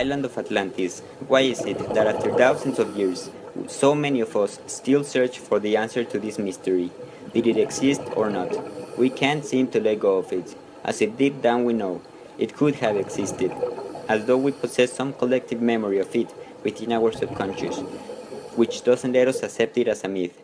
island of Atlantis. Why is it that after thousands of years, so many of us still search for the answer to this mystery? Did it exist or not? We can't seem to let go of it, as if deep down we know it could have existed, as though we possess some collective memory of it within our subconscious, which doesn't let us accept it as a myth.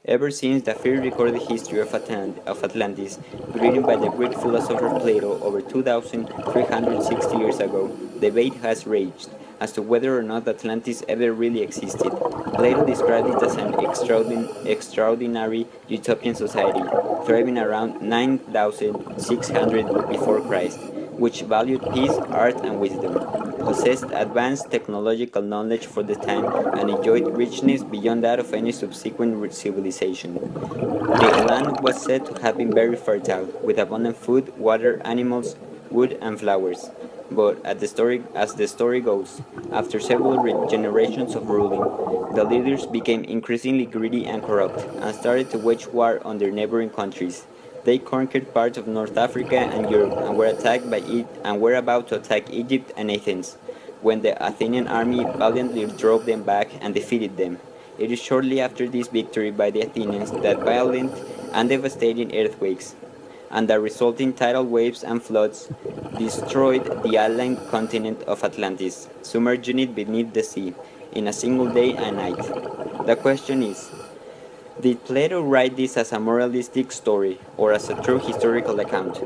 Ever since the first recorded history of Atlantis, written by the Greek philosopher Plato over 2,360 years ago, debate has raged as to whether or not Atlantis ever really existed. Plato described it as an extraordinary utopian society, thriving around 9,600 before Christ, which valued peace, art, and wisdom, possessed advanced technological knowledge for the time, and enjoyed richness beyond that of any subsequent civilization. The land was said to have been very fertile, with abundant food, water, animals, wood, and flowers. But as the story goes, after several generations of ruling, the leaders became increasingly greedy and corrupt, and started to wage war on their neighboring countries. They conquered parts of North Africa and Europe, and were about to attack Egypt and Athens, when the Athenian army valiantly drove them back and defeated them. It is shortly after this victory by the Athenians that violent and devastating earthquakes and the resulting tidal waves and floods destroyed the island continent of Atlantis, submerging it beneath the sea in a single day and night. The question is, did Plato write this as a moralistic story or as a true historical account?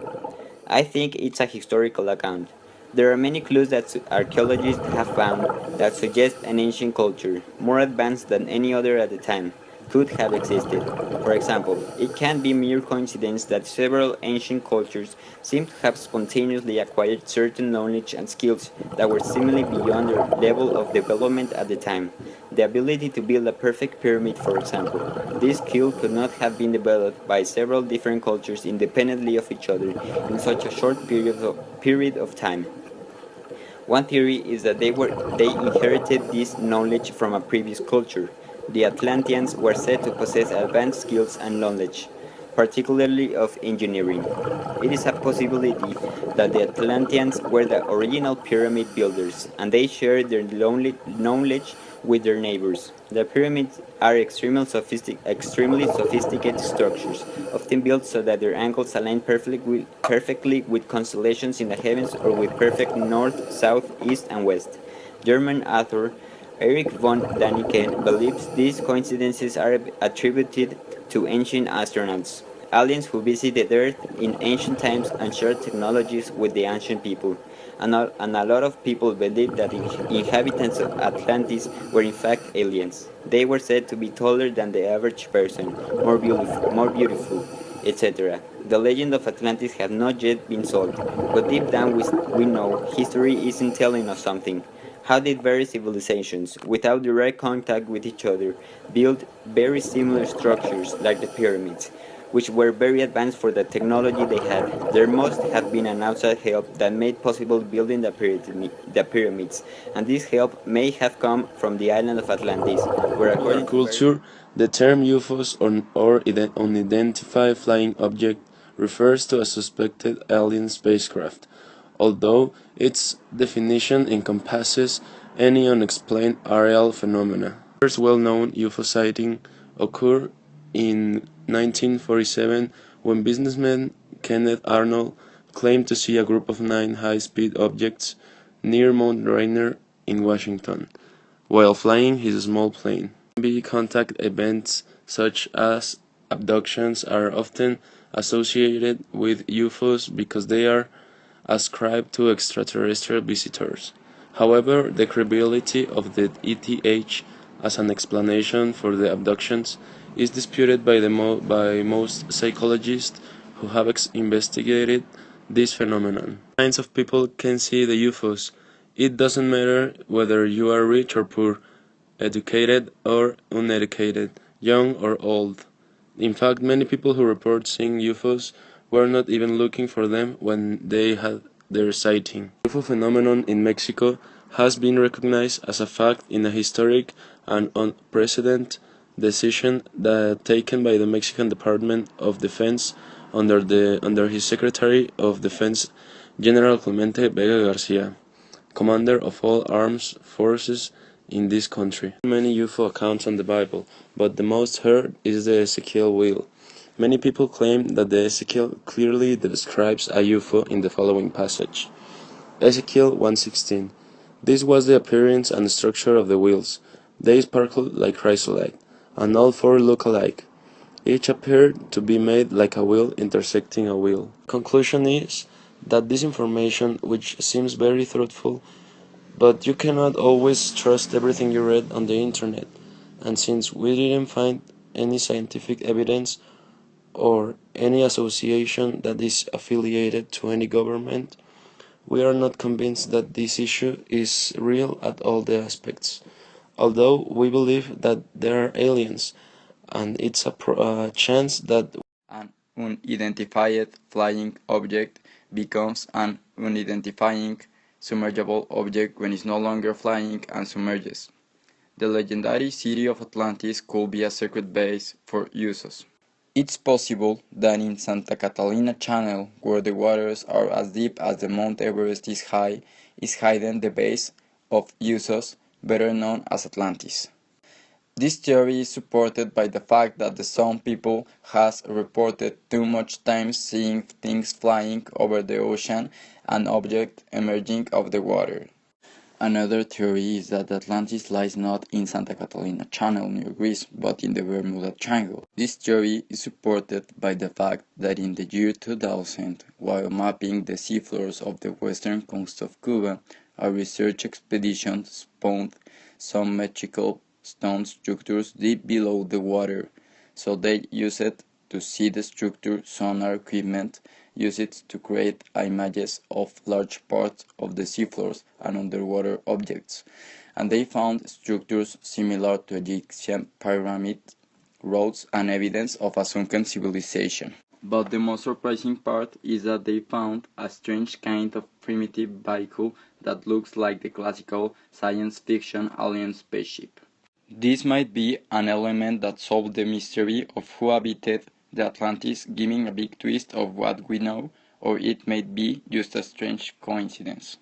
I think it's a historical account. There are many clues that archaeologists have found that suggest an ancient culture, more advanced than any other at the time, could have existed. For example, it can't be mere coincidence that several ancient cultures seem to have spontaneously acquired certain knowledge and skills that were seemingly beyond their level of development at the time. The ability to build a perfect pyramid, for example. This skill could not have been developed by several different cultures independently of each other in such a short period of time. One theory is that they inherited this knowledge from a previous culture. The Atlanteans were said to possess advanced skills and knowledge, particularly of engineering. It is a possibility that the Atlanteans were the original pyramid builders, and they shared their knowledge with their neighbors. The pyramids are extremely sophisticated structures, often built so that their angles align perfectly with constellations in the heavens or with perfect north, south, east, and west. German author Erich von Däniken believes these coincidences are attributed to ancient astronauts, aliens who visited Earth in ancient times and shared technologies with the ancient people. And a lot of people believe that the inhabitants of Atlantis were in fact aliens. They were said to be taller than the average person, more beautiful, etc. The legend of Atlantis has not yet been solved, but deep down we know history isn't telling us something. How did various civilizations, without direct contact with each other, build very similar structures like the pyramids, which were very advanced for the technology they had? There must have been an outside help that made possible building the pyramids, and this help may have come from the island of Atlantis, where according to Culture, the term Ufos or unidentified flying object refers to a suspected alien spacecraft, although its definition encompasses any unexplained aerial phenomena. The first well-known UFO sighting occurred in 1947 when businessman Kenneth Arnold claimed to see a group of 9 high-speed objects near Mount Rainier in Washington, while flying his small plane. Contact events such as abductions are often associated with UFOs because they are ascribed to extraterrestrial visitors. However, the credibility of the ETH as an explanation for the abductions is disputed by most psychologists who have investigated this phenomenon. Kinds of people can see the UFOs. It doesn't matter whether you are rich or poor, educated or uneducated, young or old. In fact, many people who report seeing UFOs were not even looking for them when they had their sighting. The UFO phenomenon in Mexico has been recognized as a fact in a historic and unprecedented decision taken by the Mexican Department of Defense under his Secretary of Defense, General Clemente Vega Garcia. commander of all armed forces in this country. Many UFO accounts on the Bible, but the most heard is the Ezekiel wheel. Many people claim that the Ezekiel clearly describes a UFO in the following passage. Ezekiel 1:16. This was the appearance and structure of the wheels. They sparkled like chrysolite, and all four look alike. Each appeared to be made like a wheel intersecting a wheel. Conclusion is that this information, which seems very truthful, but you cannot always trust everything you read on the internet, and since we didn't find any scientific evidence or any association that is affiliated to any government, we are not convinced that this issue is real at all the aspects. Although we believe that there are aliens, and it's a chance that An unidentified flying object becomes an unidentified submergible object when it's no longer flying and submerges. The legendary city of Atlantis could be a secret base for Usos. It's possible that in Santa Catalina Channel, where the waters are as deep as the Mount Everest is high, is hidden the base of Usos, better known as Atlantis. This theory is supported by the fact that some people has reported too much time seeing things flying over the ocean and objects emerging of the water. Another theory is that Atlantis lies not in Santa Catalina Channel near Greece, but in the Bermuda Triangle. This theory is supported by the fact that in the year 2000, while mapping the seafloors of the western coast of Cuba, a research expedition found some metrical stone structures deep below the water, so they used it to see the structure. Sonar equipment used it to create images of large parts of the seafloors and underwater objects, and they found structures similar to Egyptian pyramid roads and evidence of a sunken civilization. But the most surprising part is that they found a strange kind of primitive vehicle that looks like the classical science fiction alien spaceship. This might be an element that solved the mystery of who habited the Atlantis, giving a big twist of what we know, or it may be just a strange coincidence.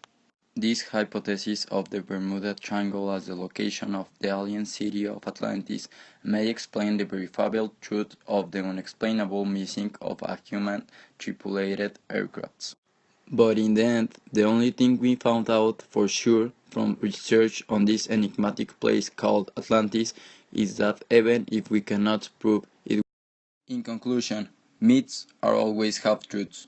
This hypothesis of the Bermuda Triangle as the location of the alien city of Atlantis may explain the verifiable truth of the unexplainable missing of a human-tripulated aircraft. But in the end, the only thing we found out for sure from research on this enigmatic place called Atlantis is that even if we cannot prove it. In conclusion, myths are always half-truths.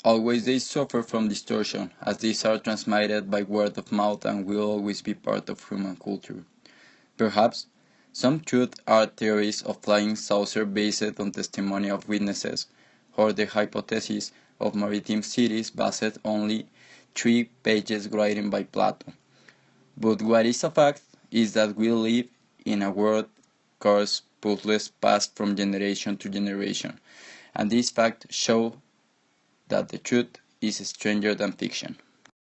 Always they suffer from distortion, as these are transmitted by word of mouth and will always be part of human culture. Perhaps some truths are theories of flying saucer based on testimony of witnesses, or the hypothesis of maritime cities based only 3 pages written by Plato. But what is a fact is that we live in a world cursed puzzles passed from generation to generation, and these facts show that the truth is stranger than fiction.